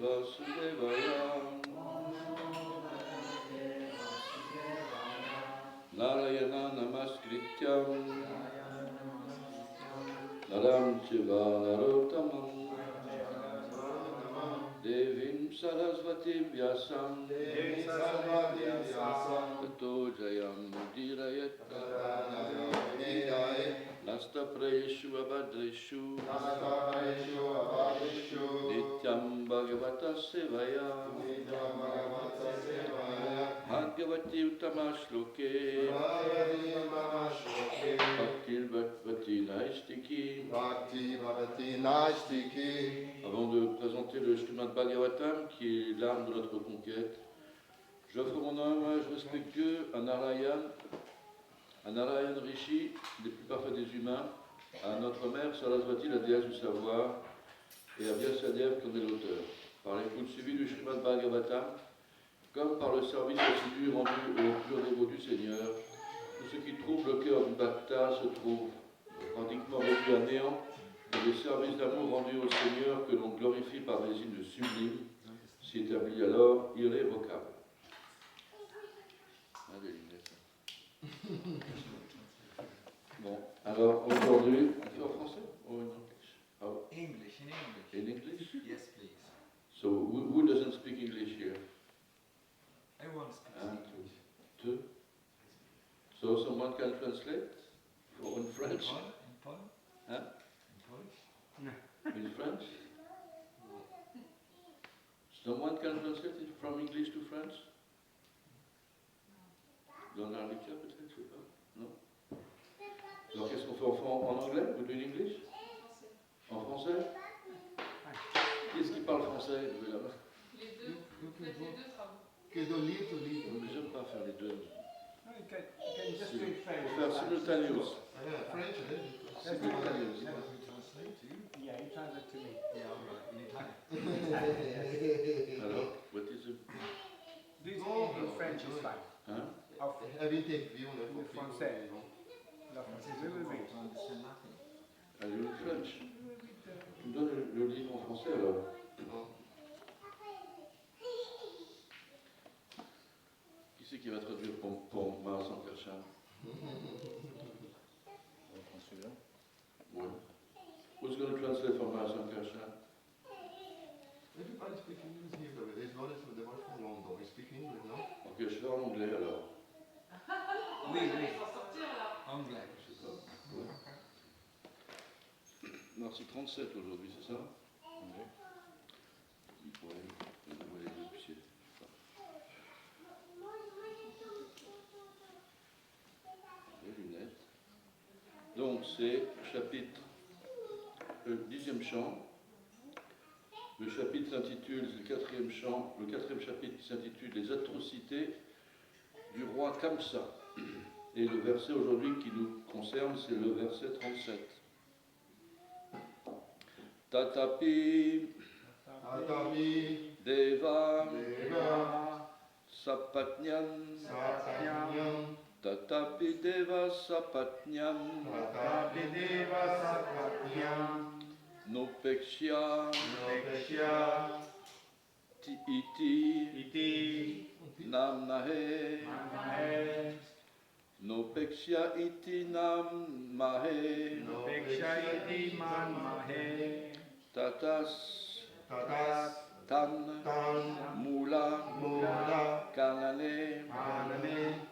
Vasudevaya Narayana Namaskrityam Naram Chiva Narottamam Devim Sarasvati Vyasam Tato Jayam Mudirayat Nasta Prayeshu Abhadreshu Nityam Bhagavata Sevaya Bhagavati Uttama Shloke Bhaktir Bhakti Naistiki. Avant de présenter le Srimad Bhagavatam, qui est l'arme de notre conquête, j'offre mon hommage respectueux à Narayan Rishi, les plus parfaits des humains, à notre mère Sarasvati, la déesse du savoir, et à Vyasadeva comme est l'auteur. Par l'écoute suivie du Srimad Bhagavatam, comme par le service assidu rendu aux purs dévots du Seigneur, tout ce qui trouble le cœur du Bhakta se trouve pratiquement réduit à néant, et les services d'amour rendus au Seigneur que l'on glorifie par des hymnes sublimes s'y établit alors irrévocable. Bon, alors aujourd'hui, on fait en français ou en anglais? Oh. English, in English. In English? Yes, please. So, who doesn't speak English here? Everyone speaks English. Two? So, someone can translate? Or in French? In Polish? Huh? In Polish? In French? Someone can translate it from English to French? Dans l'Arlica peut-être, je sais pas. Non? Alors qu'est-ce qu'on fait en anglais? Ou in English? En français? Qui est-ce qui parle français? Les deux. Faites les deux travaux. Mais j'aime pas faire les deux. No, you can just do it Faut faire simultaneous. French, Simultaneous. you translate to you? Yeah, you translate to me. Yeah, all right. In Italian. Alors, what is it? Do it in French is fine. Hein? En français. La français, oui, oui, oui. To understand nothing. Allez, in French. Tu me donnes le livre en français alors? Qui c'est qui va traduire pour Vincent Kersham? Oui. Who's going to translate for Vincent Kersham? Everybody speaks English here, but there's one from London. We speak English, no? Ok, je fais en anglais alors. Oui, oui. Il faut sortir là. Anglais. Je sais pas. Ouais. Non, c'est 37 aujourd'hui, c'est ça? Oui. Ouais, les deux pieds. Les lunettes. Donc c'est chapitre, le 10e chant. Le chapitre s'intitule, c'est le quatrième chapitre qui s'intitule Les atrocités du roi Kamsa. Et le verset aujourd'hui qui nous concerne, c'est le verset 37. Tatapi Deva Sapatnyam Tatapi Deva Sapatnyam Nopekshya Ti iti Namnahe Nopekshya iti Namnahe Tatas Tan Mula Kanane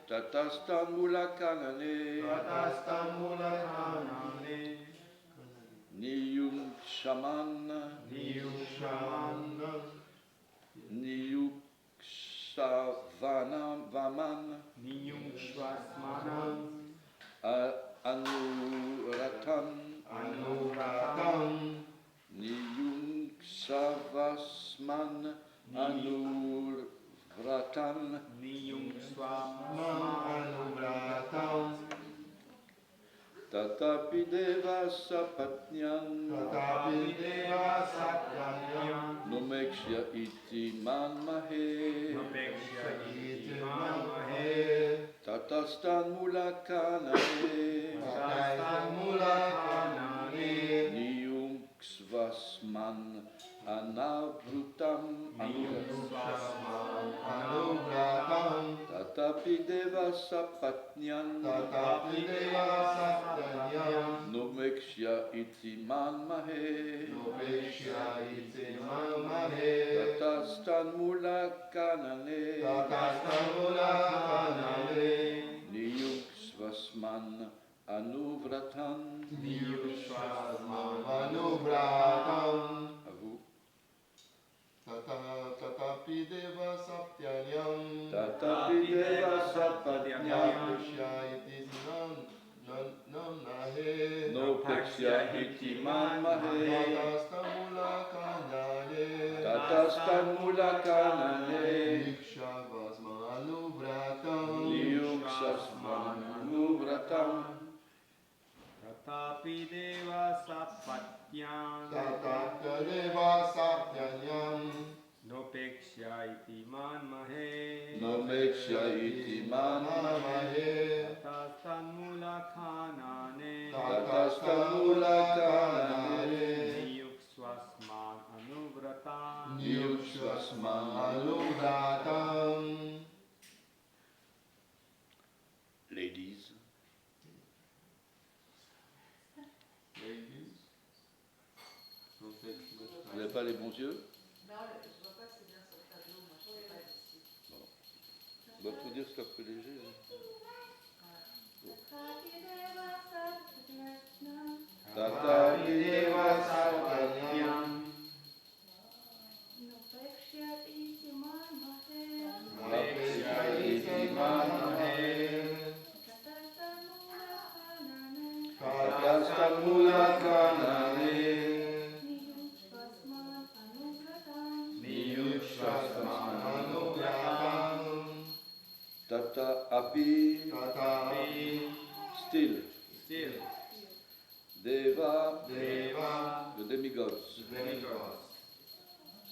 Tatas Tan Mula Kanane Niyum Shaman Niyukshavanam Vaman Anuratan Niyungsavasman Anurvratan Tatapi Deva Sapatnyam Nomekshya iti manmahe Tatastan Mulakanane Niyungsvasman anavrutam Niyusvasman anubratam tatapi deva sapatnyan tatapi deva saptanyam nomekshya iti manmahe nupekshya iti mamahe tatastan mula kanane tatastamula kanale niyuksvasman anuvratam niyusvasman anubratam à vous tatapi deva saptanyam tatapi deva sapatnyam nupekshya iti namahe nopekshya iti manmahe tatastamula kanale tatastan mula kanane Nikshvasman anubratam niyuksvasman anuvratam Tatapi deva sapatyam Tatatadeva saptanyam nopekshya iti manmahe nomekshya iti manmahe tatastan mulakhanane tatastamulakanane niyuksvasman anubratam Niyuksvasman anubratam Ladies, Ladies, don't take too much vous time. n'avez pas les bons yeux? Non, je vois pas c'est bien sur le tableau, moi je ne pas ici. On va tout dire c'est un peu léger. Hein. Tatapi deva saptanyam Nupekshya iti manmahe Nupekshya iti mamahe tatastamulakhanane Tatastamulakanane niyuksvasman anubratam Niyuksvasman anubratam Tata api Tatapi still still deva Deva the demigods demigods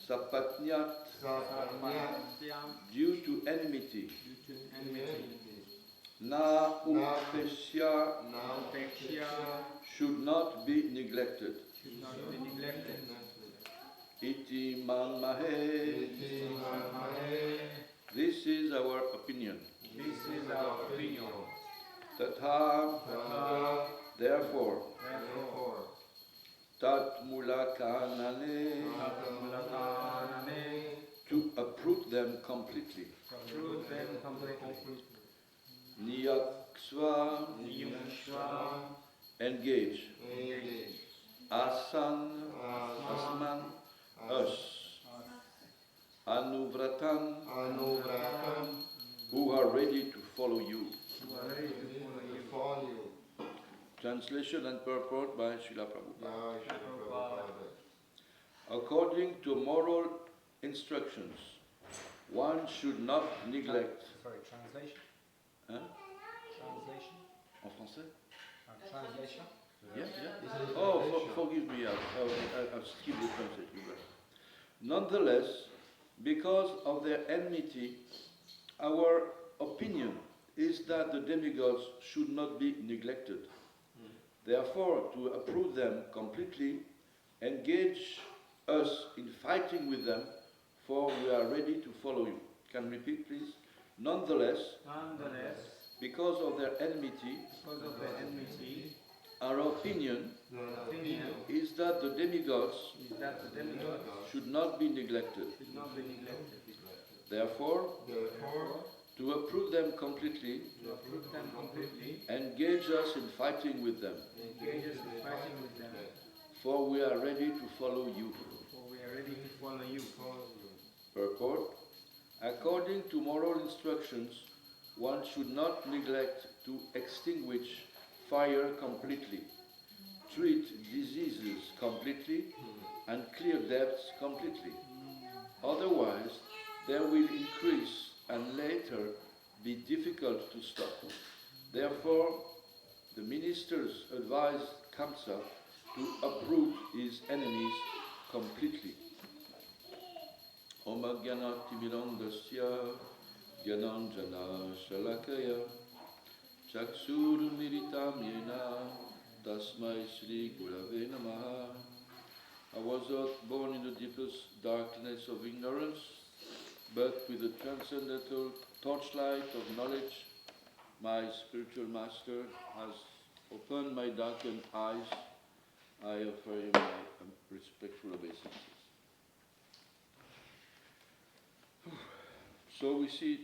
sapatnyat sapanyam sapatyam due to enmity due to enmity na upeshya nopekshya should not be neglected. should not be neglected. Iti manmahe. Iti mamahe This is our opinion. This is our opinion. Tatha, Tata therefore, Therefore, tat mulakanane, tatamulakhanane to uproot them completely. uproot them completely. Niyaksva, Niyushva engage. engage Asan, asman, us. Anuvratan, anubratam who are ready to follow you. who are ready to follow you. follow you. Translation and purport by Srila Prabhupada. Jai Shri Prabhupada. According to moral instructions, one should not neglect. Sorry, translation? Hein? Translation? En français? Translation? Yeah, yeah. It's a Oh, translation. forgive me, I've skipped the translation. Nonetheless, because of their enmity, our opinion is that the demigods should not be neglected. Therefore, to uproot them completely, engage us in fighting with them, for we are ready to follow you. Can you repeat, please? Nonetheless, Nonetheless, because of their enmity, because of the enmity, our opinion opinion is that the demigods is that the demigods should not be neglected. should not be neglected. Therefore, Therefore, to uproot them completely, To uproot them completely, engage us in fighting with them, engage us in fighting with them, for we are ready to follow you. for we are ready to follow you. Purport: according to moral instructions, one should not neglect to extinguish fire completely, treat diseases completely, and clear debts completely. Otherwise, they will increase and later be difficult to stop. Therefore, the ministers advised Kamsa to uproot his enemies completely. Om Gyanatimirandasya Gyananjana Shalakaya Chaksurumiritam Yena Tasmai Shri Gurave Namaha I was not born in the deepest darkness of ignorance, but with the transcendental torchlight of knowledge, my spiritual master has opened my darkened eyes. I offer him my respectful obeisances. So we see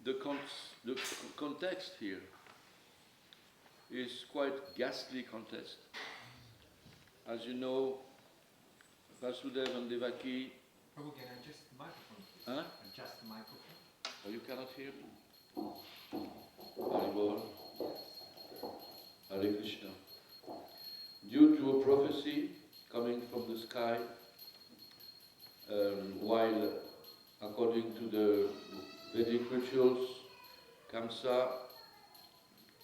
the context here is quite ghastly context. As you know, Vasudeva and Devaki. Prabhu, can I adjust the microphone, please? Huh? Adjust the microphone. Oh, you cannot hear me? Haribol. Hare Krishna. Due to a prophecy coming from the sky, while according to the Vedic rituals, Kamsa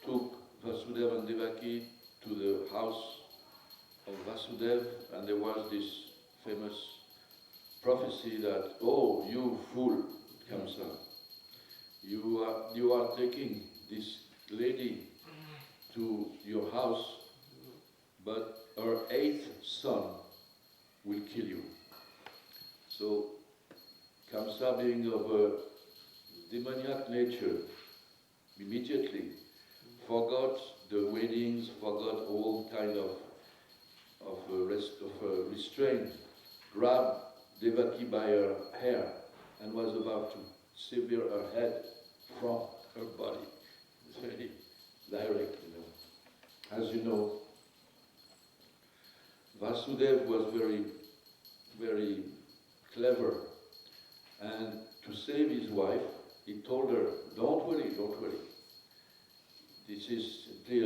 took Vasudeva and Devaki to the house of Vasudeva, and there was this famous prophecy that, oh, you fool, Kamsa, you are taking this lady to your house, but her 8th son will kill you. So Kamsa, being of a demoniac nature, immediately forgot the weddings, forgot all kind of restraint, grabbed Devaki by her hair and was about to sever her head from her body. It's very direct, you know. As you know, Vasudeva was very, very clever, and to save his wife, he told her, don't worry, don't worry. This is simply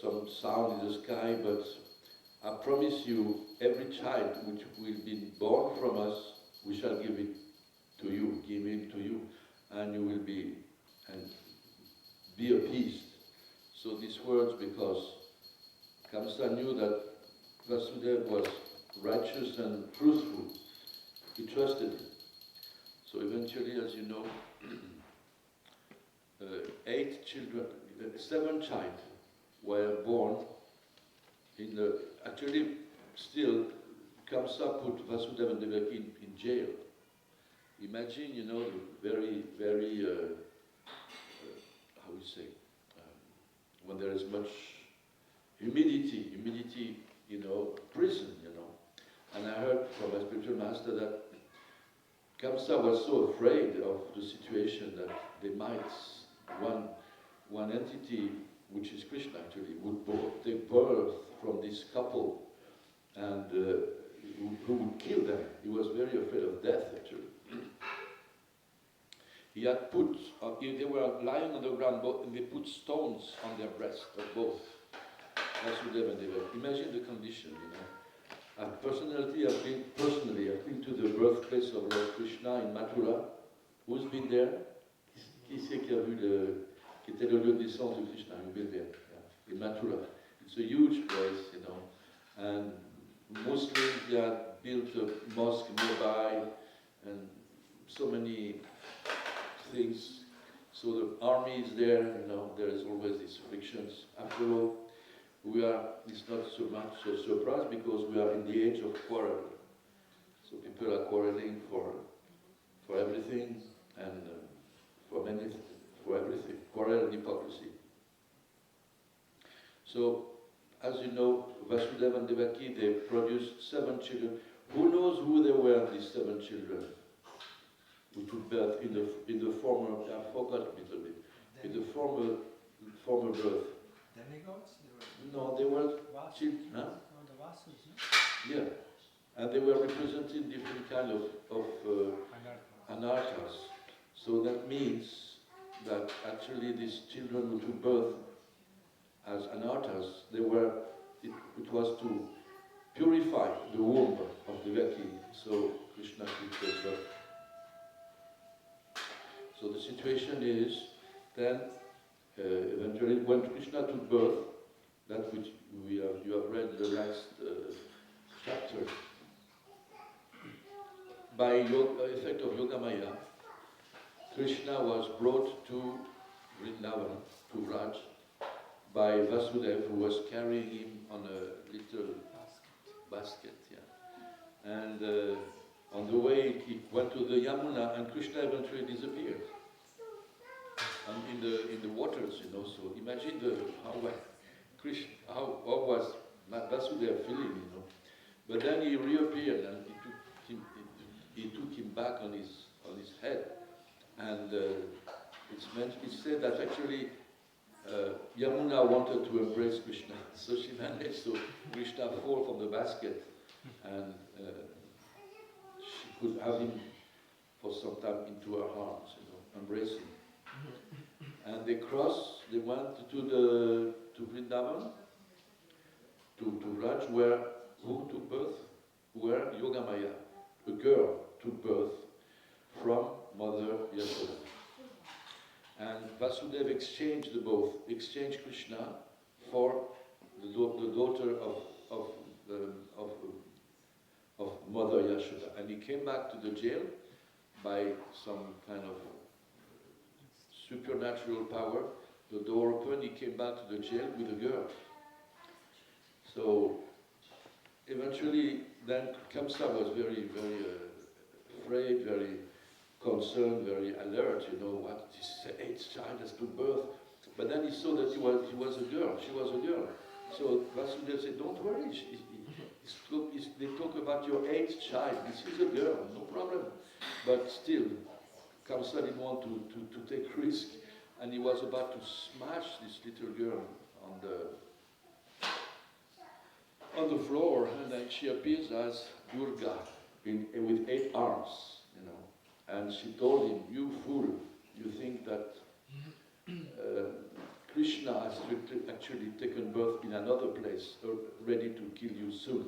some sound in the sky, but I promise you, every child which will be born from us, we shall give it to you, give it to you, and you will be appeased. So these words, because Kamsa knew that Vasudeva was righteous and truthful, he trusted him. So eventually, as you know, 7 children were born in the, actually still, Kamsa put Vasudeva and Devaki in jail. Imagine, you know, the very, very, how we say, when there is much humidity, you know, prison, you know. And I heard from my spiritual master that Kamsa was so afraid of the situation that they might, one entity, which is Krishna actually, would take birth from this couple and who would kill them. He was very afraid of death actually. He had put, they were lying on the ground, and they put stones on their breast of both Vasudeva and Devaki. Imagine the condition, you know. Personally, I've been to the birthplace of Lord Krishna in Mathura. Who's been there? Qui c'est qui a vu qui était le lieu de naissance de Krishna? You've been there, yeah. In Mathura. It's a huge place, you know. And Muslims, they had built a mosque nearby, and so many things. So the army is there, you know, there is always these frictions. After all, it's not so much a surprise because we are in the age of quarrel. So people are quarreling for everything and for everything. Quarrel and hypocrisy. So, as you know, Vasudeva and Devaki, they produced 7 children. Who knows who they were, these 7 children? Who took birth in the former, I forgot a little bit, in the former birth. Demigods? No, they were children. Huh? The Vasus, no? Yeah, and they were representing different kind of anarchas. So that means that actually these children who took birth as anarchas, it was to purify the womb of Devaki. So Krishna took their birth. So the situation is then eventually when Krishna took birth, that which you have read in the last chapter, by effect of Yoga Maya, Krishna was brought to Vrindavan, to Raj, by Vasudeva, who was carrying him on a little basket, yeah. And on the way, he went to the Yamuna, and Krishna eventually disappeared. And in the waters, you know. So imagine how was Vasudeva feeling, you know. But then he reappeared, and he took him back on his head, and it's said that actually Yamuna wanted to embrace Krishna, so she managed to Krishna fall from the basket, and she could have him for some time into her arms, you know, embrace him. And they went to Vrindavan, to Raj, who took birth? Where Yogamaya, a girl, took birth from Mother Yashoda. And Vasudeva exchanged Krishna for the daughter of Mother Yashoda. And he came back to the jail by some kind of supernatural power. The door opened, he came back to the jail with a girl. So eventually, then Kamsa was very, very afraid, very concerned, very alert, you know, what this eighth child has to birth. But then he saw that she was a girl. So Vasudeva said, don't worry, they talk about your eighth child, this is a girl, no problem. But still, Kamsa didn't want to take risk, and he was about to smash this little girl on the floor, and then she appears as Durga with 8 arms, you know. And she told him, you fool, you think that Krishna has actually taken birth in another place, ready to kill you soon.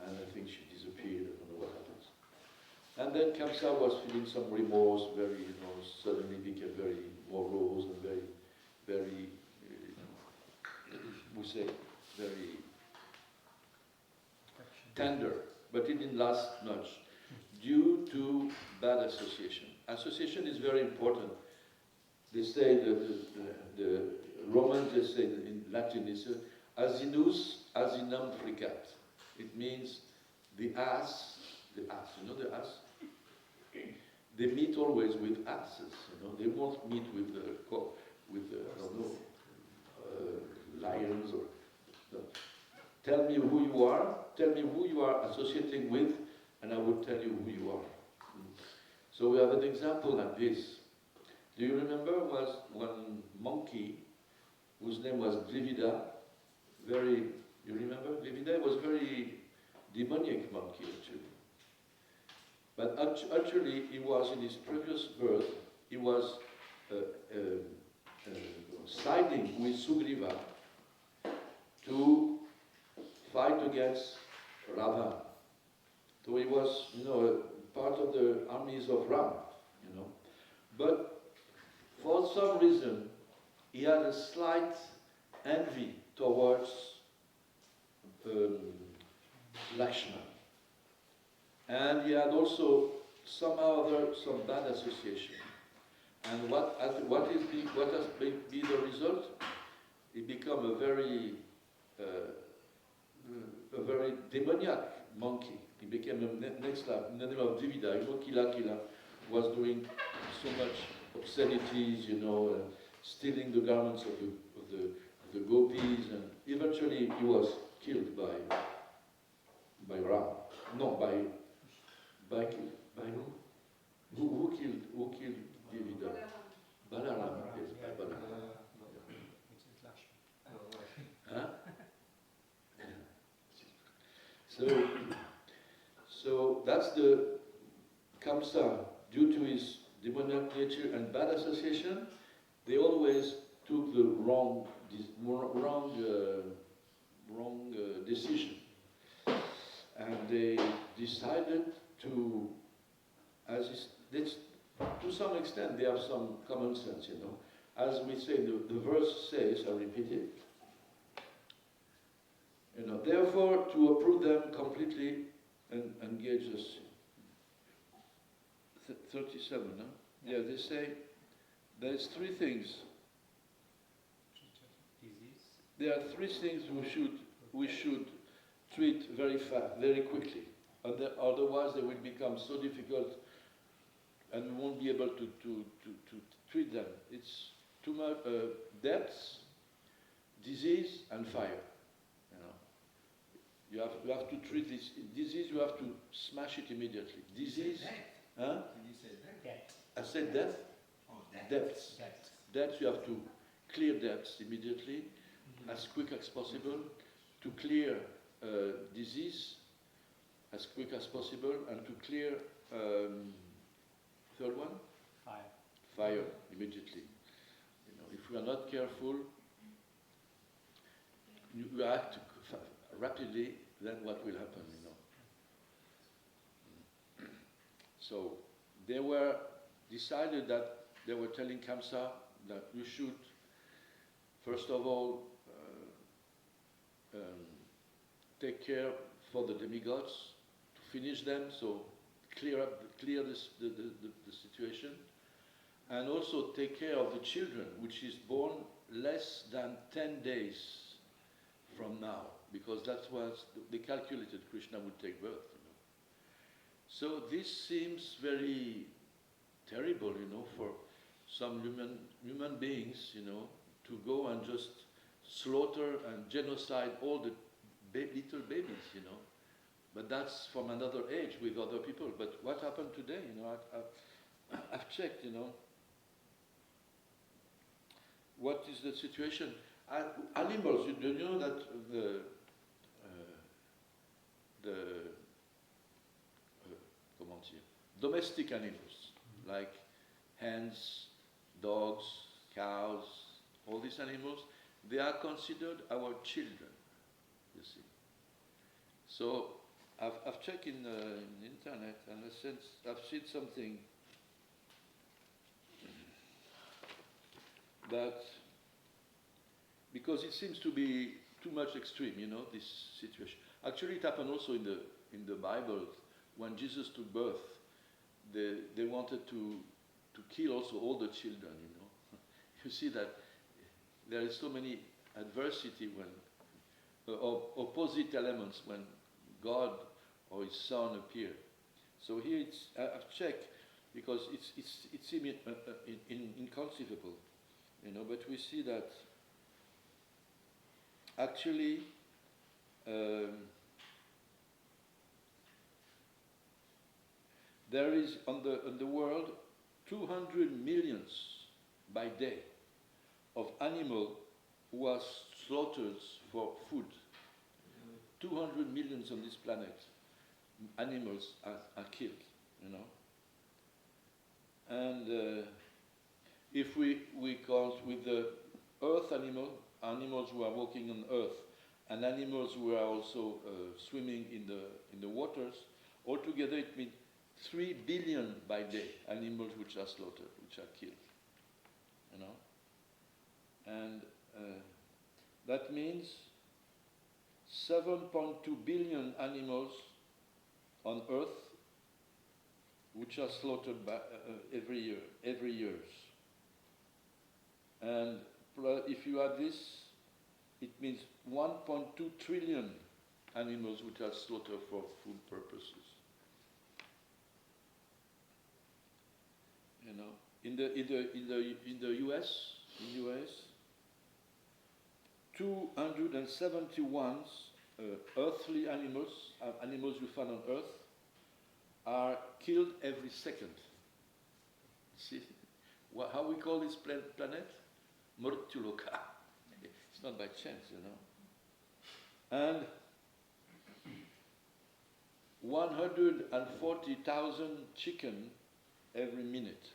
And I think she disappeared, I don't know what happens. And then Kamsa was feeling some remorse, very, you know, suddenly became very morose and very, very, we say, very tender, but it didn't last much, due to bad association. Association is very important. They say, the Romans, they say in Latin, they say, asinus asinam fricat. It means the ass, you know the ass? They meet always with asses, you know. They won't meet with I don't know, lions or. No. Tell me who you are associating with, and I will tell you who you are. So we have an example like this. Do you remember was one monkey whose name was Dvivida? You remember? Dvivida was a very demoniac monkey actually. But actually he was in his previous birth, he was siding with Sugriva to fight against Ravan. So he was, you know, part of the armies of Ram, you know. But for some reason, he had a slight envy towards Lakshman. And he had also some bad association. And what has been the result? He became a very demoniac monkey. He became a next life, in the name of Dvivida. You know, Kila was doing so much obscenities, you know, stealing the garments of the gopis, and eventually he was killed by Ram. No, by who? Who killed Dvivida? Balaram. Yes, by Balaram. Huh? So that's the Kamsa. Due to his demoniac nature and bad association, they always took the wrong decision, and they decided to, to some extent, they have some common sense, you know. As we say, the verse says, I repeat it, you know, therefore to approve them completely and engage us. 37, huh? Yeah, they say there's 3 things. There are 3 things we should treat very quickly. Otherwise, they will become so difficult, and we won't be able to treat them. It's too much deaths, disease, and fire. You have to treat this disease. You have to smash it immediately. Disease, huh? Did you say that? I said death. Oh, that. Depths. Depths, you have to clear depths immediately, as quick as possible, to clear disease as quick as possible, and to clear third one, fire immediately. If we are not careful, you act rapidly, then what will happen? So they were decided that they were telling Kamsa that you should, first of all, take care for the demigods, to finish them, so clear the situation, and also take care of the children, which is born less than 10 days from now, because that was, they calculated Krishna would take birth. So this seems very terrible, for some human beings, to go and just slaughter and genocide all the little babies, But that's from another age with other people. But what happened today, I've checked, What is the situation? Animals, do you know that comment dire, domestic animals, like hens, dogs, cows, all these animals, they are considered our children, you see. So I've checked in the internet, and I've seen something that, because it seems to be too much extreme, this situation. Actually, it happened also in the Bible. When Jesus took birth, they wanted to kill also all the children, You see that there is so many adversity when, opposite elements when God or His Son appear. So here I've checked, because it seems inconceivable, but we see that actually there is on the world 200 millions by day of animals who are slaughtered for food. 200 millions on this planet, animals are killed, And if we count with the earth animals who are walking on earth, and animals who are also swimming in the waters, altogether it means 3 billion by day animals which are slaughtered, which are killed, And that means 7.2 billion animals on Earth which are slaughtered by, every year. And if you add this, it means 1.2 trillion animals which are slaughtered for food purposes. In the US, 271 earthly animals you find on Earth, are killed every second. See how we call this planet? Murtuloka. It's not by chance, And 140,000 chicken every minute.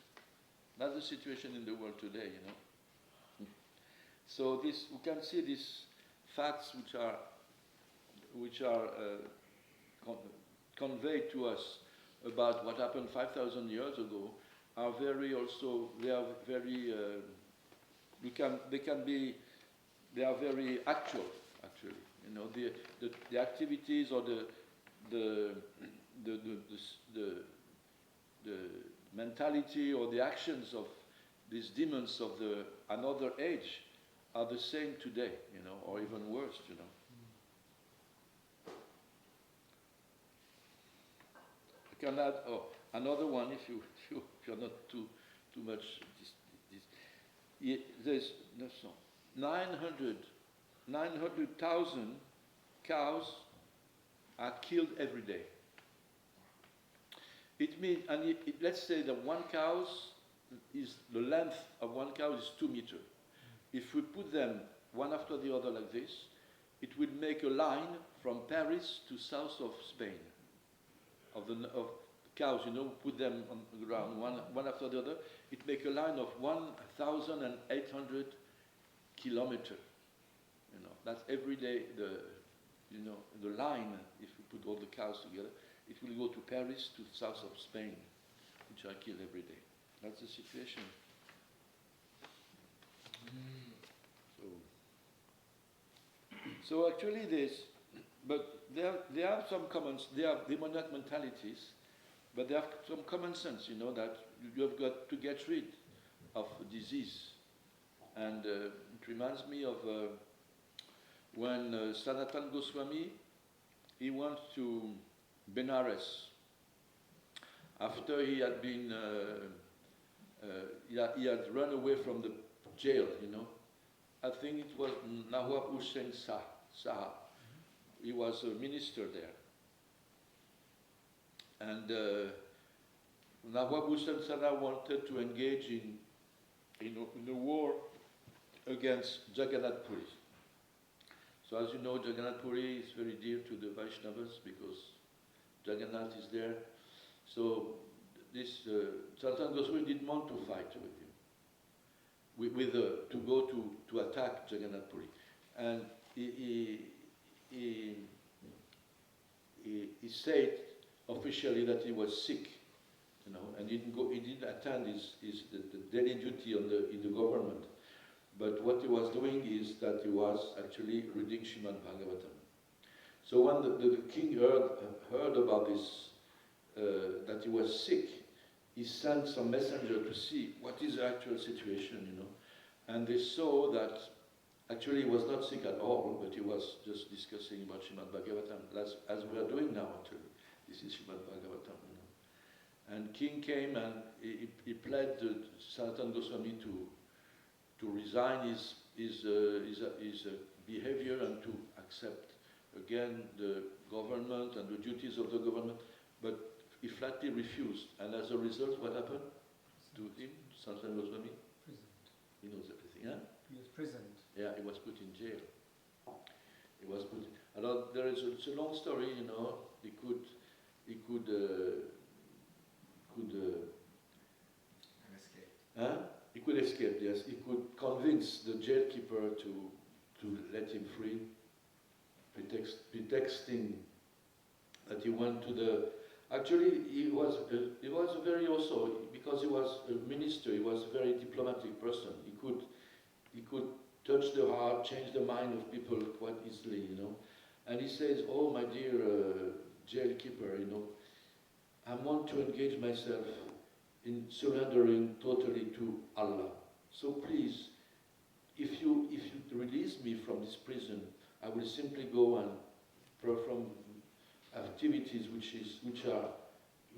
That's the situation in the world today, So we can see these facts which are conveyed to us about what happened 5,000 years ago are very actual, actually. The activities or the mentality or the actions of these demons of another age are the same today, or even worse, can add another one if you're not too much. There's 900,000 cows are killed every day. It means, and let's say that one cow is the length of one cow is 2 meters. If we put them one after the other like this, it will make a line from Paris to south of Spain. Of cows, put them on the ground one after the other. It makes a line of 1,800 kilometers. That's every day the line. If you put all the cows together, it will go to Paris to south of Spain, which are killed every day. That's the situation. So actually they have some they have demoniac mentalities, but they have some common sense, that you have got to get rid of disease. And it reminds me of when Sanatana Goswami, he went to Benares after he had been, he had run away from the jail, I think it was Nawab Hussain Saha. He was a minister there. And Nawab Hussain Saha wanted to engage in a war against Jagannath Puri. So as you know, Jagannath Puri is very dear to the Vaishnavas because Jagannath is there. So this Sanatana Goswami didn't want to fight with him, to go to attack Jagannath Puri, and he said officially that he was sick, and he didn't attend the daily duty in the government. But what he was doing is that he was actually reading Srimad Bhagavatam. So when the king heard about this, that he was sick, he sent some messenger to see what is the actual situation, And they saw that actually he was not sick at all, but he was just discussing about Srimad Bhagavatam, as we are doing now actually. This is Srimad Bhagavatam, And king came and he pled Sanatana Goswami to resign his behavior and to accept again the government and the duties of the government, but he flatly refused. And as a result, what happened to him, Sanatana Goswami? Prisoned. He knows everything, huh? He was prisoned. Yeah, he was put in jail. He was put. It's a long story, He could escape. Huh? He could escape, yes. He could convince the jailkeeper to let him free, pretexting that he went to the... Actually, he was very also, because he was a minister, he was a very diplomatic person. He could touch the heart, change the mind of people quite easily, And he says, oh, my dear jailkeeper, I want to engage myself in surrendering totally to Allah. So please, if you release me from this prison, I will simply go and perform activities which are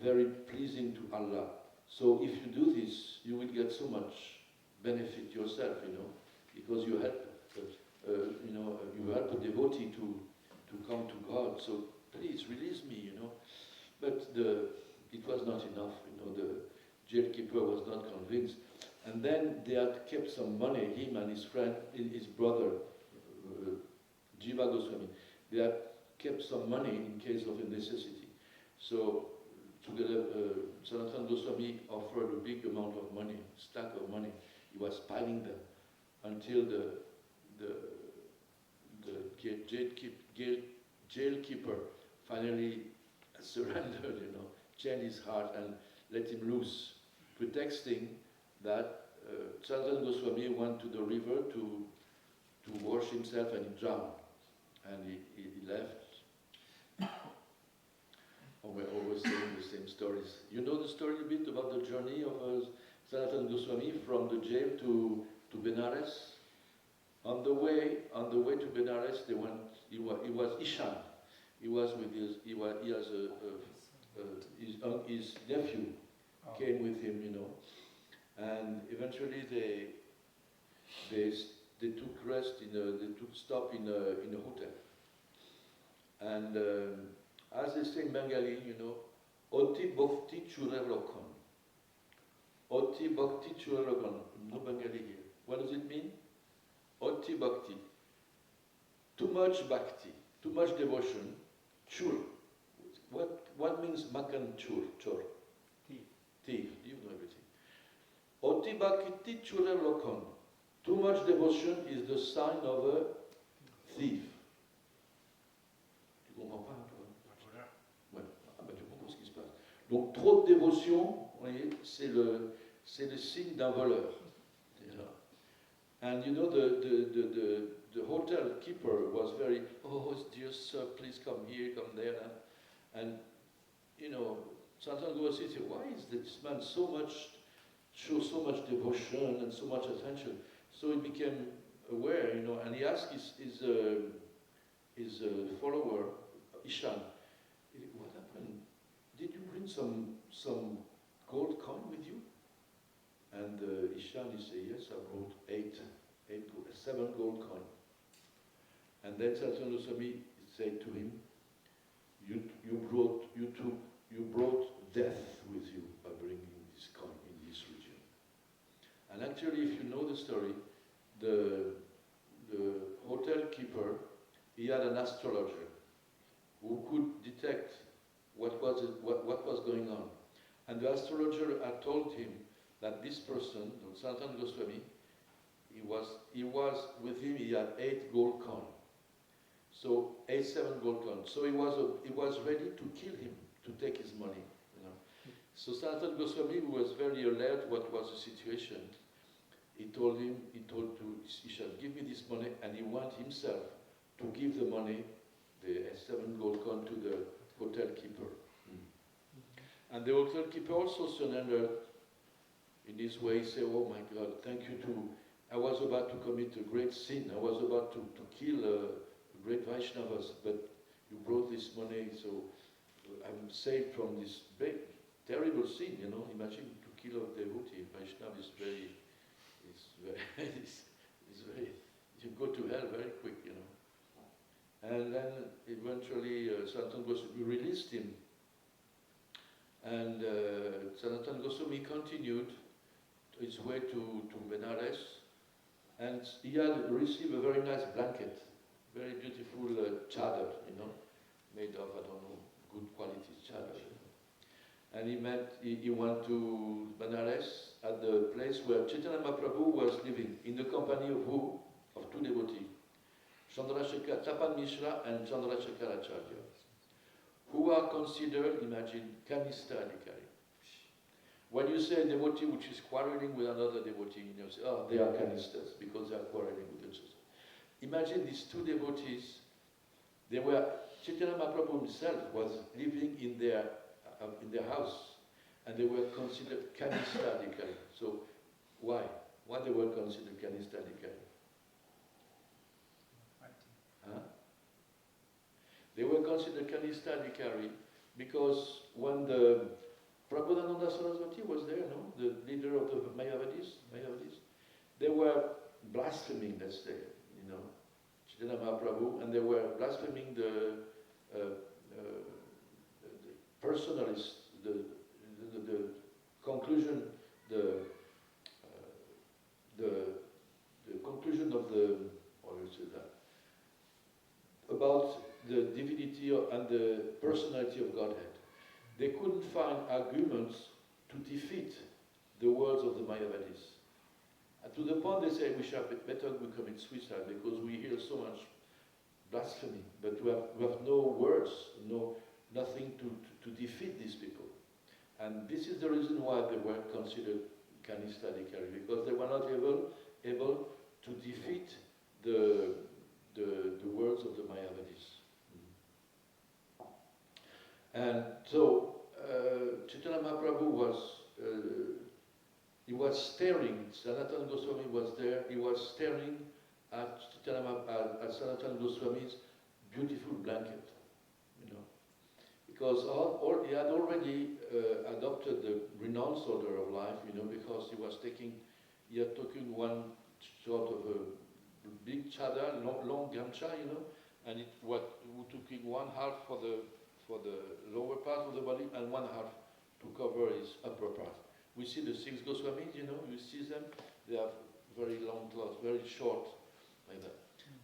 very pleasing to Allah. So if you do this, you will get so much benefit yourself, because you help, you help a devotee to come to God. So please release me, But it was not enough, The jailkeeper was not convinced. And then they had kept some money, him and his friend, his brother, Jiva Goswami. They had kept some money in case of a necessity. So together, Sanatana Goswami offered a big amount of money, stack of money. He was piling them until the jailkeeper finally surrendered, changed his heart and let him loose, pretexting that Sanatana Goswami went to the river to wash himself and he drowned. And he left. Oh, we're always saying the same stories. You know the story a bit about the journey of Sanatana Goswami from the jail to Benares? On the way to Benares, they went. He was Ishan. He was with his uncle his nephew Oh. came with him, you know, and eventually they took rest they took stop in a hotel. And as they say in Bengali, you know, Oti Bhakti Churalokon. Oti Bhakti Churalokon. No Bengali here. What does it mean? Oti Bhakti. Too much bhakti, too much devotion. Chur. What means makan chur? Chor. Thief. Thief. You know everything. Oti Bhakti Churalokon. Too much devotion is the sign of a thief. Tu comprends pas, toi? Ouais. Ah bah tu comprends ce qui se passe. Donc trop de dévotion, vous voyez, c'est le signe d'un voleur. And you know the hotel keeper was very, oh dear sir, please come here, come there, and you know, Sanatan Goswami said, why is this man shows so much devotion and so much attention? So he became aware, you know, and he asked his follower, Ishan, what happened? Did you bring some gold coin with you? And Ishan, he said, yes, I brought 7 gold coin. And then Sanatan Goswami said to him, you brought death with you by bringing this coin in this region. And actually, if you know the story, the hotel keeper, he had an astrologer who could detect what was going on. And the astrologer had told him that this person, Sanatan Goswami, he was with him, he had 8 gold coins. So 7 gold coins. So he was ready to kill him, to take his money. You know. So Sanatan Goswami, who was very alert what was the situation, he told to Ishan, give me this money, and he went himself to give the money, the 7 gold coin, to the hotel keeper. And the hotel keeper also surrendered in this way. He said, oh my God, thank you I was about to commit a great sin. I was about to kill great Vaishnavas, but you brought this money, so I'm saved from this big, terrible sin, you know. Imagine to kill a devotee. Vaishnava is very, you go to hell very quick, you know. And then eventually Sanatan Goswami released him. And Sanatan Goswami continued his way to Benares, and he had received a very nice blanket, very beautiful chadar, you know, made of, I don't know, good quality chadar. And he went to Benares at the place where Chaitanya Mahaprabhu was living, in the company of who? Of 2 devotees, Chandrasekhar, Tapan Mishra and Chandrasekhar Acharya, who are considered, imagine, Kanista Adhikari. When you say a devotee which is quarreling with another devotee, you say, oh, they are Kanistas, because they are quarreling with each other. Imagine these 2 devotees, Chaitanya Mahaprabhu himself was living in their house, and they were considered Kanista Adhikari. So, why? Why they were considered Kanista Adhikari? Huh? They were considered Kanista Adhikari because when the Prabhupada Saraswati was there, no? The leader of the Mayavadis, they were blaspheming, let's say, you know, Chaitanya Mahaprabhu, and they were blaspheming the personalists, the conclusion, the conclusion of the, how do you say that, about the divinity and the personality of Godhead. They couldn't find arguments to defeat the words of the Mayavadis. And to the point they say we shall better commit suicide because we hear so much blasphemy, but we have no words, nothing to defeat these people. And this is the reason why they were considered Kanista Adhikari, because they were not able to defeat the words of the Mayavadis. And so Chaitanya Mahaprabhu was staring. Sanatana Goswami was there. He was staring at Sanatana Goswami's beautiful blanket, you know, because he had already adopted the renounced order of life, because he had taken one sort of a big chadar, long gamcha, and it took in one half for the lower part of the body and one half to cover his upper part. We see the 6 Goswamis, you see them, they have very long clothes, very short, like that.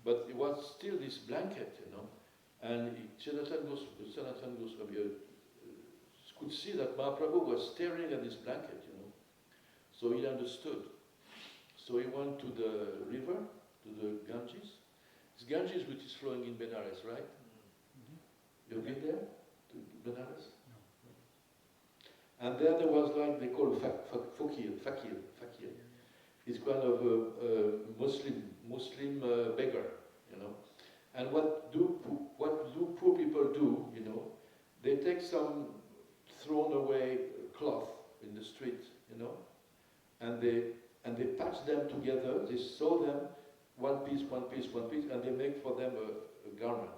But it was still this blanket, and Sanatana Goswami could see that Mahaprabhu was staring at this blanket, so he understood. So he went to the river, to the Ganges. It's Ganges which is flowing in Benares, right? You've been there, to Benares? And there was like they call fakir. It's kind of a Muslim beggar, And what do poor people do? They take some thrown away cloth in the street, and they patch them together. They sew them one piece, and they make for them a garment,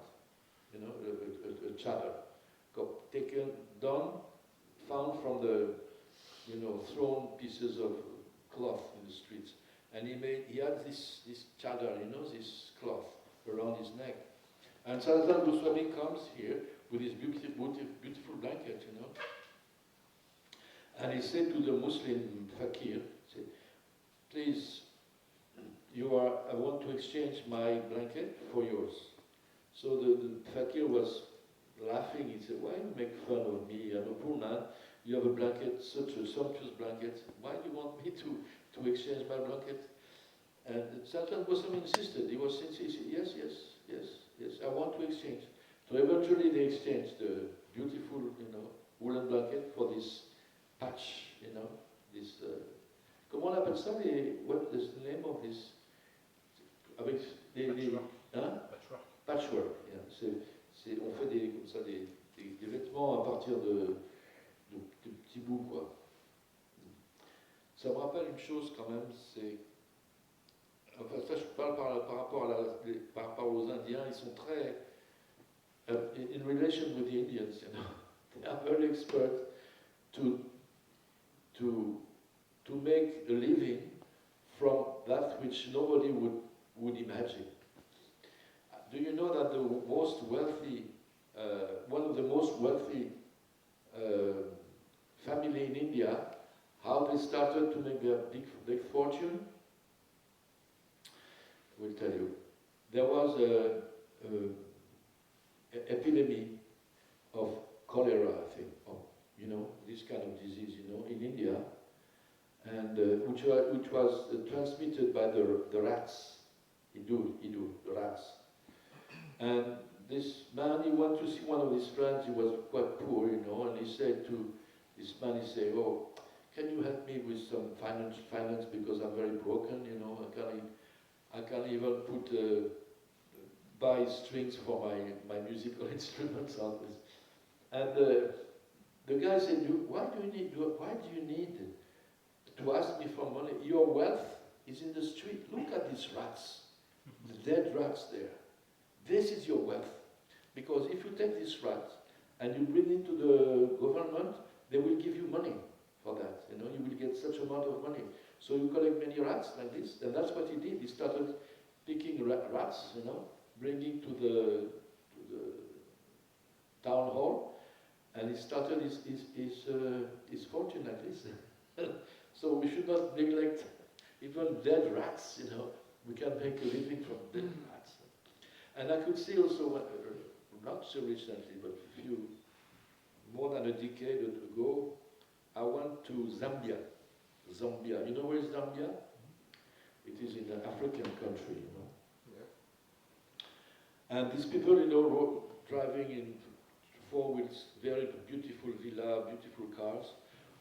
a chadar, taken down. Found from the, thrown pieces of cloth in the streets, and he had this chadar, this cloth around his neck, and Sanatana Goswami comes here with his beautiful blanket, and he said to the Muslim fakir, said, "Please, I want to exchange my blanket for yours." So the fakir was laughing. He said, "Why you make fun of me? I'm a poor man. You have a blanket, such a sumptuous blanket. Why do you want me to exchange my blanket?" And Sanatana Goswami insisted. He said, yes, I want to exchange. So eventually they exchanged the beautiful, woolen blanket for this patch, this. Comment on appelle ça? What is the name of this? Avec patchwork. Yeah. On fait comme ça des vêtements à partir de petits bouts, quoi. Ça me rappelle une chose quand même, c'est... Enfin, ça je parle par rapport aux Indiens, ils sont très... in relation with the Indians, they are very expert to make a living from that which nobody would imagine. Do you know that the most wealthy, one of the most wealthy family in India, how they started to make their big fortune? I will tell you. There was an epidemic of cholera, I think, this kind of disease, in India, and which was transmitted by the rats, the rats. And this man, he went to see one of his friends. He was quite poor, and he said to this man, "Oh, can you help me with some finance because I'm very broken, I can't even buy strings for my musical instruments on this." And the guy said, why do you need to ask me for money? Your wealth is in the street. Look at these rats, the dead rats there. This is your wealth. Because if you take these rats and you bring into the government, they will give you money for that. You will get such amount of money. So you collect many rats like this, and that's what he did. He started picking rats, bringing to the town hall, and he started his fortune like this. So we should not neglect even dead rats, We can make a living from dead rats. And I could see also, not so recently, but more than a decade ago, I went to Zambia. You know where is Zambia? It is in an African country, Yeah. And these people, driving in 4 wheels, very beautiful villa, beautiful cars.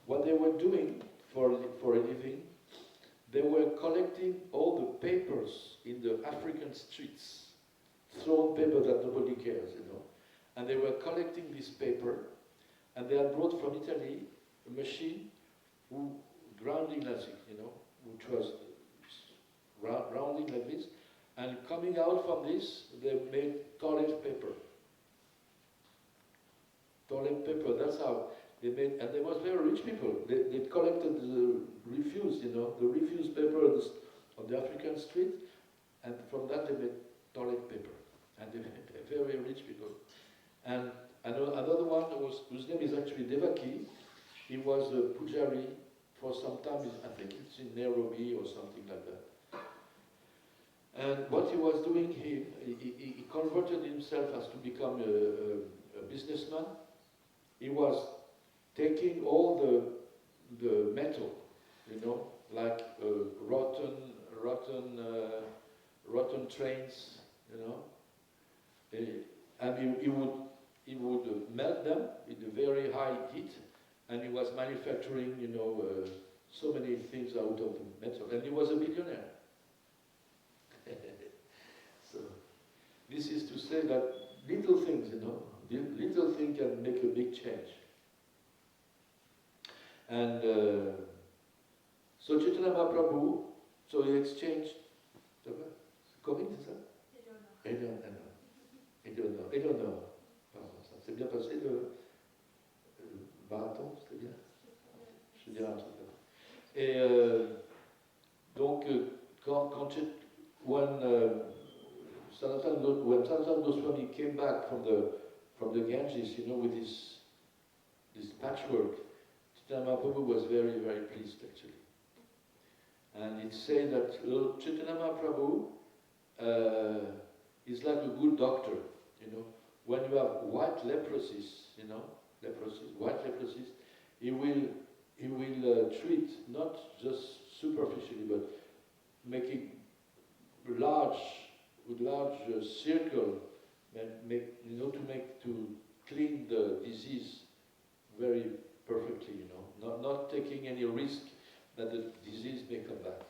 What they were doing for a living, they were collecting all the papers in the African streets, thrown paper that nobody cares, And they were collecting this paper, and they had brought from Italy a machine grounding like this, which was rounding like this, and coming out from this, they made toilet paper. Toilet paper, that's how they made, and it was very rich people. They collected the refuse, the refuse paper on the African street, and from that they made toilet paper. And they were very rich people. And another one whose name is actually Devaki. He was a pujari for some time. I think it's in Nairobi or something like that. And what he was doing, he converted himself as to become a businessman. He was taking all the metal, like rotten trains, and he would melt them in a very high heat, and he was manufacturing, so many things out of the metal, and he was a millionaire. So this is to say that little things, little thing can make a big change. And so Chaitanya Mahaprabhu, so he exchanged, comment, c'est ça? Eleanor. Ça s'est bien passé le marathon, c'était bien? Je dirais un truc là. Et donc, when Sanatana Goswami came back from the Ganges, with this patchwork, Chaitanya Mahaprabhu was very, very pleased actually. And it said that Chaitanya Mahaprabhu is like a good doctor, When you have white leprosy, white leprosy, he will treat not just superficially, but making large circle, to clean the disease very perfectly, not taking any risk that the disease may come back.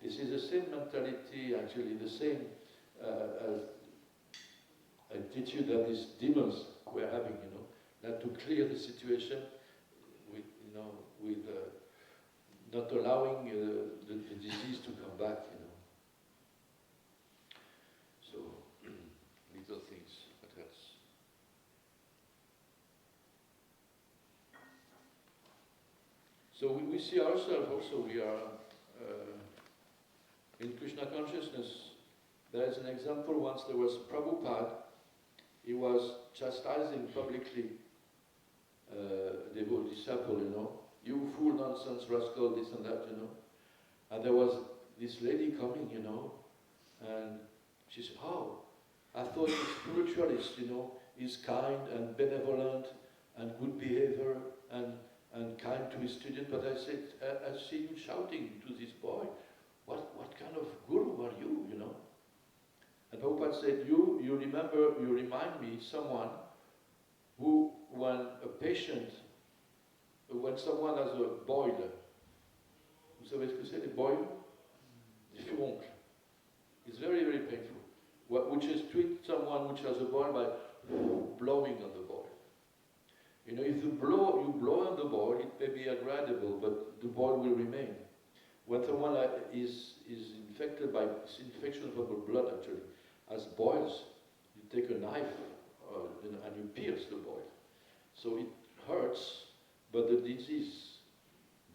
This is the same mentality, actually, the same attitude that these demons were having, that to clear the situation with not allowing the disease to come back, So, little things, but that's. So we see ourselves also, we are in Krishna consciousness. There is an example. Once there was Prabhupada. He was chastising publicly the disciple, you fool, nonsense, rascal, this and that, And there was this lady coming, and she said, "How? I thought the spiritualist, is kind and benevolent and good behavior and kind to his student, but I said, I see you shouting to this boy. What kind of guru are you, And Prabhupada said, you remind me someone who, when someone has a boil, vous savez ce que c'est, les boils? Des furoncles. It's very, very painful. Which is treat someone which has a boil by blowing on the boil. If you blow on the boil, it may be agreeable, but the boil will remain. When someone is infected by infection of the blood, actually, as boils, you take a knife and you pierce the boil. So it hurts, but the disease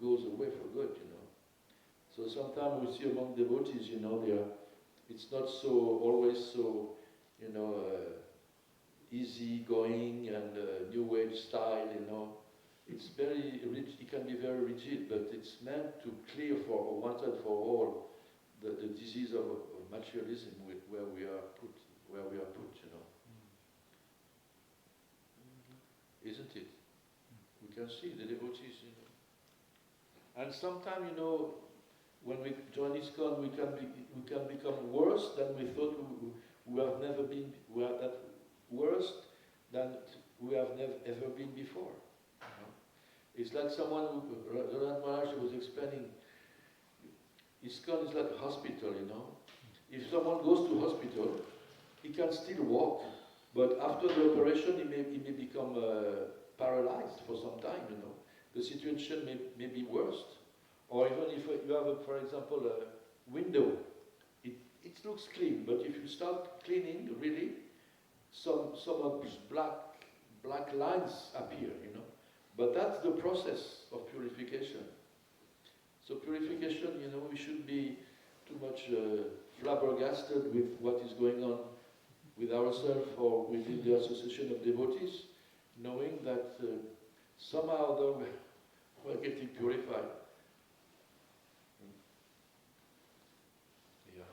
goes away for good, So sometimes we see among devotees, it's not so always so, easy going and new age style, It's very rigid. It can be very rigid, but it's meant to clear for once and for all the disease of materialism where we are put, Isn't it? We can see the devotees, And sometimes, when we join ISKCON, we can become worse than we thought we have never been. We are that worse than we have ever been before. It's like someone who, Roland Maharaj was explaining, ISKCON is like a hospital, If someone goes to hospital, he can still walk, but after the operation, he may become paralyzed for some time, The situation may be worse. Or even if you have, for example, a window, it looks clean, but if you start cleaning, really, some of these black lines appear, But that's the process of purification. So purification, we shouldn't be too much flabbergasted with what is going on with ourselves or within the association of devotees, knowing that somehow or other we're getting purified. Yeah.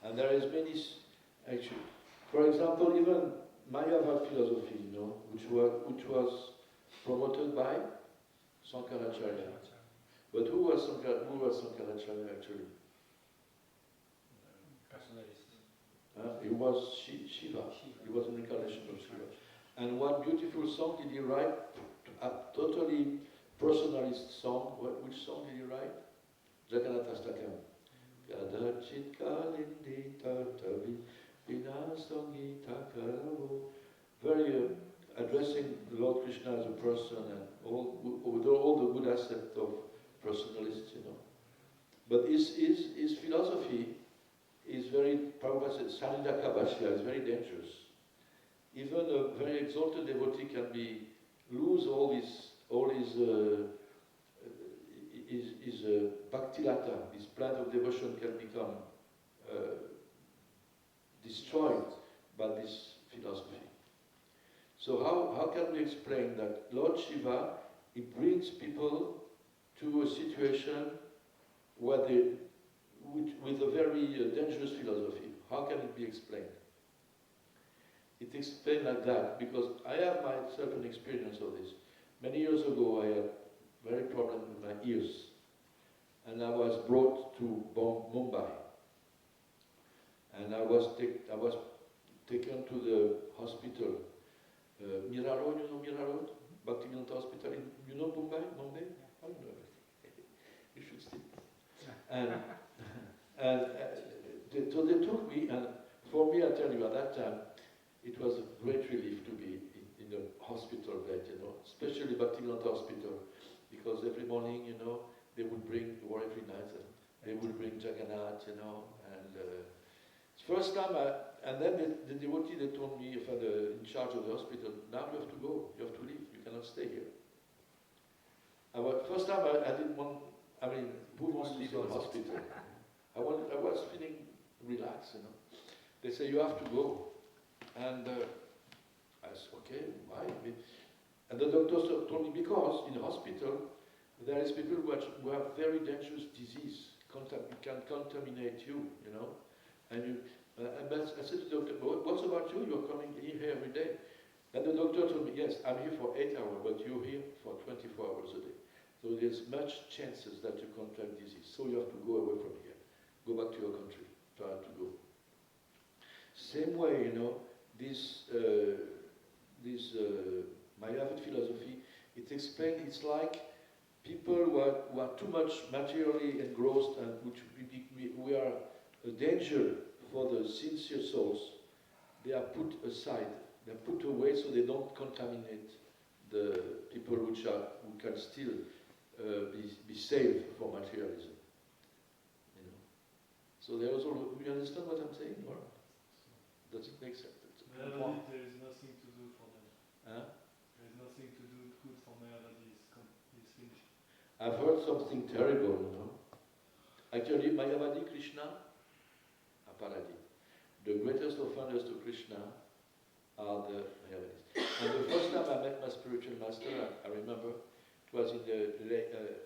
And there is many, actually, for example, even Mayavad philosophy, which was promoted by Sankaracharya. But who was Sankaracharya actually? He was Shiva. He was an incarnation of Shiva. And what beautiful song did he write? A totally personalist song. Which song did he write? Jagannathastakam. Kadachit kalindi tatavi vinasangi takaravo. Very addressing the Lord Krishna as a person and with all the good aspects of personalist, But his philosophy is very, Prabhupada said, Sanidakabhashya is very dangerous. Even a very exalted devotee can lose all his bhaktilata, his plant of devotion can become destroyed by this philosophy. So how can we explain that Lord Shiva, he brings people to a situation where with a very dangerous philosophy? How can it be explained? It's explained like that because I have myself an experience of this. Many years ago I had very problem with my ears and I was brought to Mumbai and I was taken to the hospital. Mira Road, you know Mira Road? Bhaktivinoda Hospital, you know Mumbai? I don't know everything. You should stick. And so they took me, and for me, I tell you, at that time, it was a great relief to be in the hospital bed, especially Bhaktivinoda Hospital, because every morning, they would bring, or every night, they would bring Jagannath, and first time, and then the devotee, they told me, in charge of the hospital, now you have to go, you have to leave, you cannot stay here. First time I didn't want, who wants to leave the hospital? I was feeling relaxed, They say, you have to go. And I said, okay, why? And the doctors told me, because in the hospital, there is people who have very dangerous disease. It can contaminate you, And I said to the doctor, what's about you? You're coming here every day. And the doctor told me, yes, I'm here for 8 hours, but you're here for 24 hours a day. So there's much chances that you contract disease. So you have to go away from here. Go back to your country. Try to go. Same way, this Mayavad philosophy, it explains, it's like people who are too much materially engrossed and which we are a danger for the sincere souls, they are put aside. They are put away so they don't contaminate the people who can still be saved from materialism. So there is all. You understand what I'm saying, or does it make sense? There is nothing to do for them. Huh? There is nothing to do good for Mayavadi. It's finished. I've heard something terrible, Actually, Mayavadi Krishna, Aparadi. The greatest offenders to Krishna are the Mayavadis. And the first time I met my spiritual master, I remember, it was in the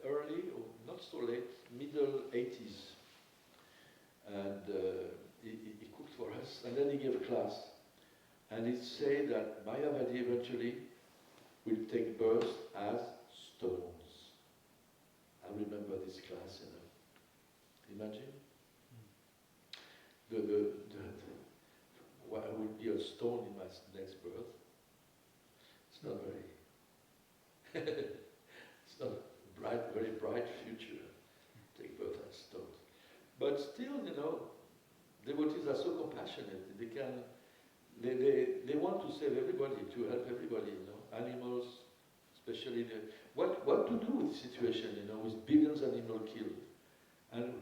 early, or not so late, middle 80s. And he cooked for us, and then he gave a class. And he said that Mayavadi eventually will take birth as stones. I remember this class, Imagine? I will be a stone in my next birth. It's not it's not a very bright future. Take birth as stones. But still, devotees are so compassionate. They want to save everybody, to help everybody, animals, especially what to do with the situation, with billions of animals killed. And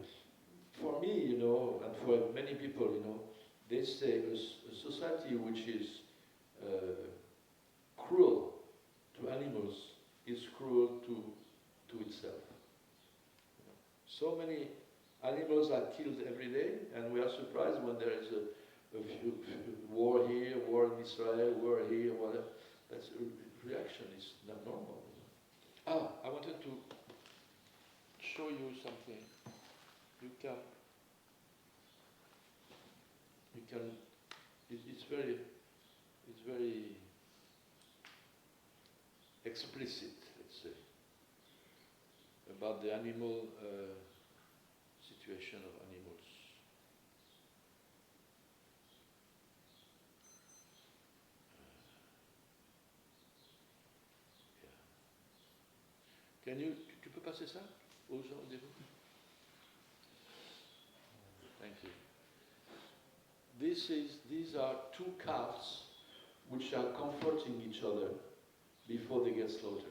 for me, and for many people, they say a society which is cruel So many animals are killed every day, and we are surprised when there is a war here, war in Israel, war here, whatever. That's a reaction. It's not normal. I wanted to show you something. You can. It's very explicit, let's say, about the animal situation of animals. Tu peux passer ça aux gens au début? Thank you. These are two calves which are comforting each other before they get slaughtered.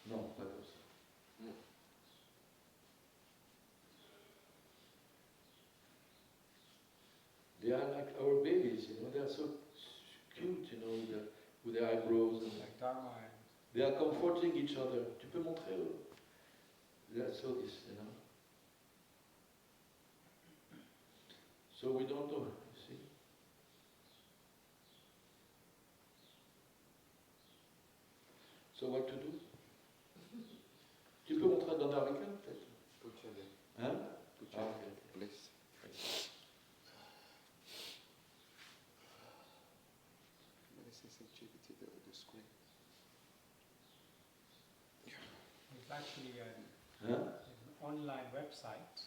Non, pas comme ça. They are like our babies, they are so cute, with their eyebrows. And Like Dharma and they are comforting each other. Tu peux montrer? They are so this, So we don't know, you see. So what to do? Tu peux montrer dans l'américain, peut-être? Hein? Ah, okay. Please. The sensitivity the screen. it's actually Hein? an online website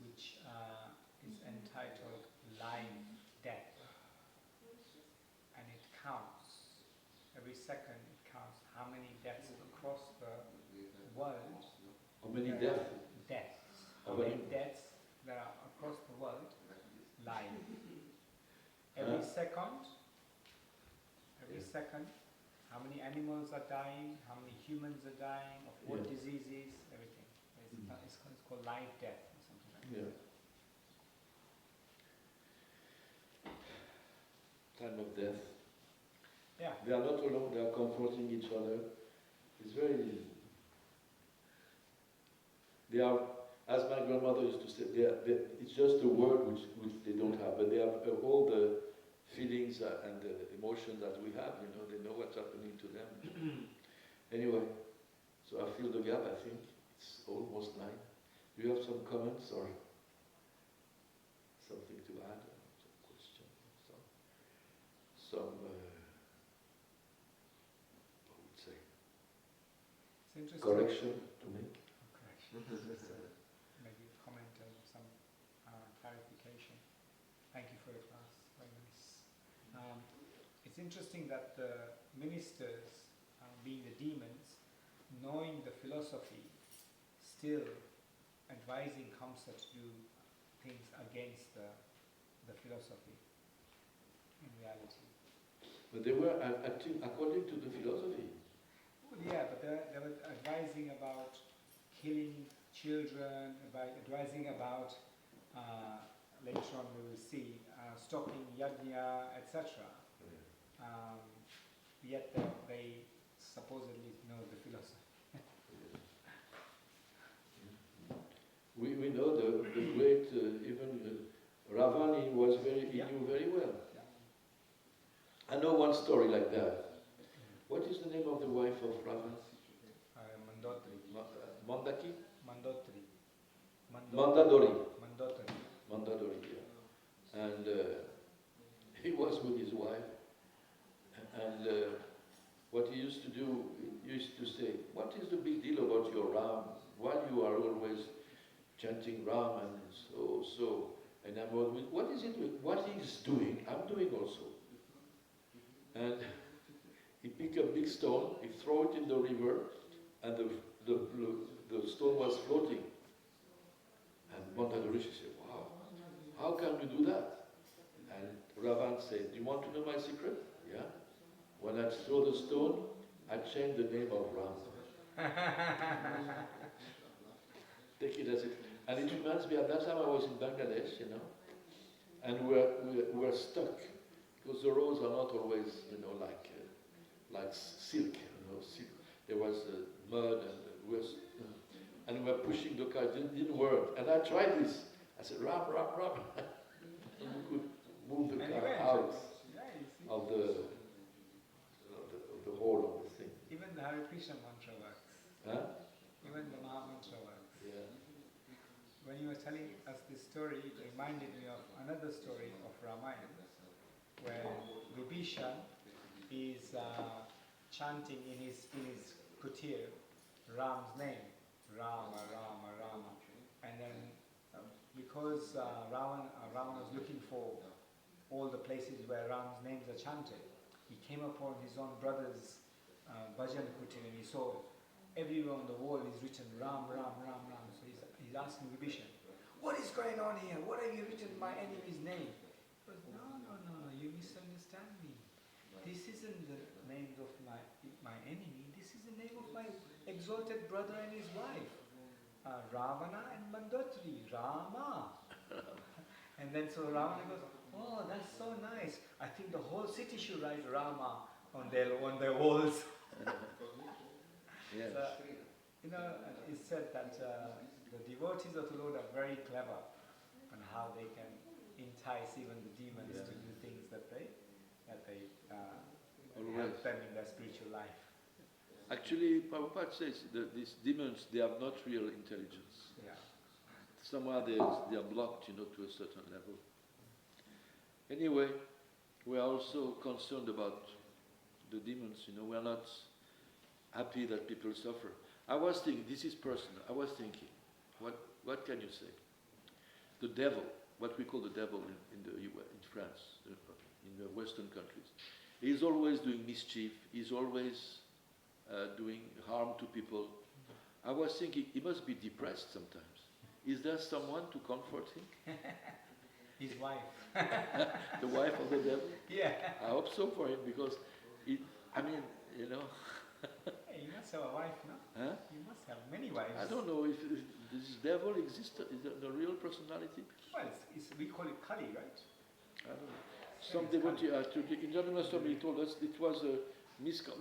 which is entitled Live Death, and it counts every second. It counts how many deaths across the world. How many there are deaths? Deaths. How How many many? deaths there are across the world live. Every second. Every Yeah. second. How many animals are dying? How many humans are dying? Of what Yeah. diseases? Everything. It's called live death or something like that. Yeah. Time of death. Yeah. They are not alone, they are comforting each other. It's very... They are, as my grandmother used to say, it's just a word which they don't have, but they have all the feelings and the emotions that we have, they know what's happening to them. Anyway, so I fill the gap, I think. It's almost 9. Do you have some comments or something to add? Some questions? Some I would say, It's interesting. correction to make? Correction. Maybe a comment and some clarification. Thank you for your class. Very nice. It's interesting that the ministers, being the demons, knowing the philosophy, still advising Kamsa to do things against the philosophy in reality. But they were acting according to the philosophy. Well, yeah, but they were advising about killing children, advising about, later on we will see, stopping yajna, etc. Yet they supposedly know the philosophy. We know the great, even Ravani was he knew very well. I know one story like that. What is the name of the wife of Ravan? Mandotri. Mandaki? Mandotri. Mandadori. Mandotri. Mandadori, yeah. And he was with his wife, and what he used to do, he used to say, what is the big deal about your Ram? Why you are always chanting Ram and so enamored with, what is it with what he's doing, I'm doing also. And he picked a big stone, he threw it in the river, and the stone was floating. And Mandadori said, wow, how can you do that? And Ravan said, do you want to know my secret? Yeah. When I throw the stone, I change the name of Ram. Take it as it. And it reminds me, at that time I was in Bangladesh, and we were stuck, because the roads are not always, like like silk, silk. There was mud and we were pushing the car. It didn't work. And I tried this. I said, Ram. And we could move the car out of the hole of the thing. Even the Hare Krishna mantra works. Huh? Even the Maha mantra works. Yeah. When you were telling us this story, it reminded me of another story of Ramayana, where Vibhishan is chanting in his kutir Ram's name, Rama, Rama, Rama, and then because Ravana was looking for all the places where Ram's names are chanted, he came upon his own brother's bhajan kutir and he saw everywhere on the wall is written Ram, Ram, Ram, Ram. So he's asking Vibhishan, what is going on here? What have you written my enemy's name? He goes, no, you misunderstand me. This isn't the names of my enemy. This is the name of my exalted brother and his wife, Ravana and Mandotri, Rama. And then so Ravana goes, oh, that's so nice. I think the whole city should write Rama on their walls. Yes. So, it's said that the devotees of the Lord are very clever on how they can entice even the demons to do things that they help them in their spiritual life. Actually, Prabhupada says that these demons, they have not real intelligence. Yeah. Somewhere they are blocked, to a certain level. Anyway, we are also concerned about the demons. We are not happy that people suffer. I was thinking, this is personal. I was thinking, what can you say? The devil, what we call the devil in France, in the Western countries, he's always doing mischief. He's always doing harm to people. I was thinking, he must be depressed sometimes. Is there someone to comfort him? His wife. The wife of the devil? Yeah. I hope so for him because, Hey, you must have a wife, no? Huh? You must have many wives. I don't know if this devil exists. Is it the real personality? Well, we call it Kali, right? I don't know. Some devotee, in Dharma he told us it was a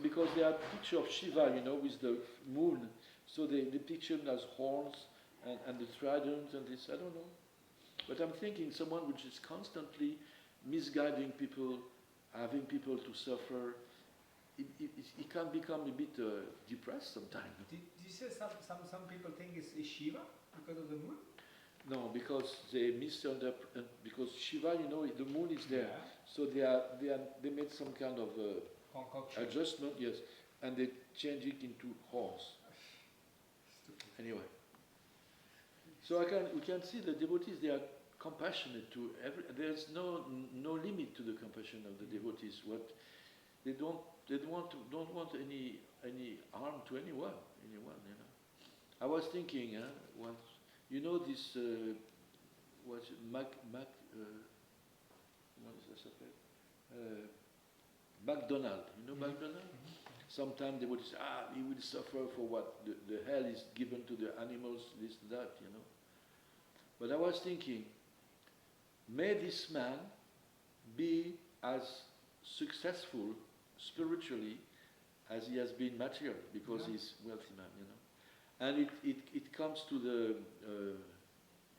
because they had a picture of Shiva, with the moon. So they picture him as horns and the trident and this. I don't know. But I'm thinking someone which is constantly misguiding people, having people to suffer. It can become a bit depressed sometimes. Did you say some people think it's Shiva because of the moon? No, because they misunderstand. Because Shiva, the moon is there, Yeah. so they made some kind of Concoction. adjustment, yes, and they change it into horns. Anyway, so we can see the devotees. They are compassionate to There's no limit to the compassion of the devotees. What they don't want any harm to anyone. I was thinking, once, this what's it, what is that? McDonald. McDonald? Sometimes they would say, he will suffer for what the hell is given to the animals, this, that, But I was thinking, may this man be as successful spiritually as he has been materially, because he's wealthy man, And it comes to the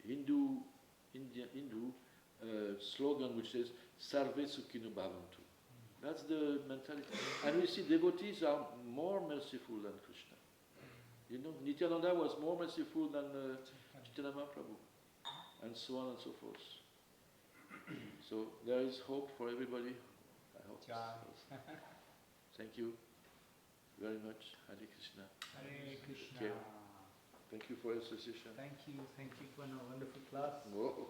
Hindu slogan which says, Sarve Sukhino Bhavantu. That's the mentality. And we see devotees are more merciful than Krishna. Nityananda was more merciful than Chaitanya Mahaprabhu, and so on and so forth. So there is hope for everybody. I hope. Thank you very much. Hare Krishna. Hare Krishna. Okay. Thank you for your association. Thank you for a wonderful class. Whoa.